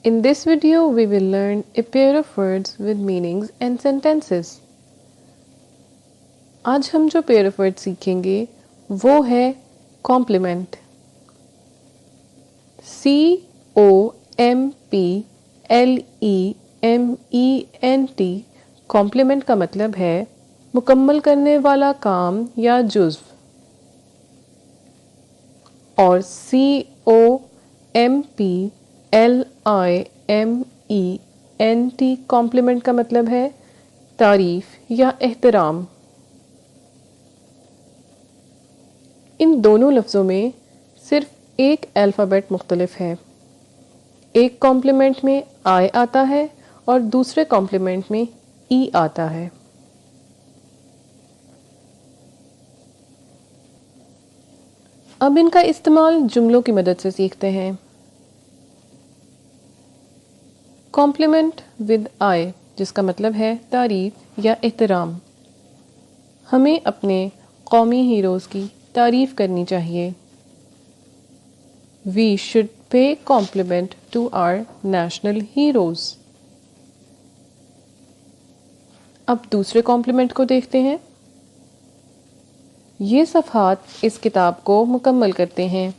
In this video, we will learn a pair of words with meanings and sentences. आज हम जो pair of words सीखेंगे वो है compliment. COMPLEMENT. कॉम्प्लीमेंट का मतलब है मुकम्मल करने वाला काम या जुज़्व, और COMPLIMENT कॉम्प्लीमेंट का मतलब है तारीफ या एहतराम. इन दोनों लफ्ज़ों में सिर्फ एक अल्फ़ाबेट मुख्तलिफ है. एक कॉम्प्लीमेंट में आई आता है और दूसरे कॉम्प्लीमेंट में ई आता है. अब इनका इस्तेमाल जुमलों की मदद से सीखते हैं. कॉम्प्लीमेंट विद आई, जिसका मतलब है तारीफ या एहतराम. हमें अपने कौमी हीरोज़ की तारीफ करनी चाहिए. We should pay compliment to our national heroes. अब दूसरे कॉम्प्लीमेंट को देखते हैं. ये सफ़हात इस किताब को मुकम्मल करते हैं.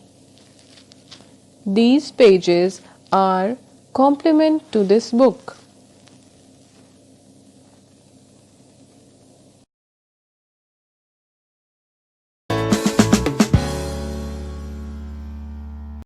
These pages are complement to this book.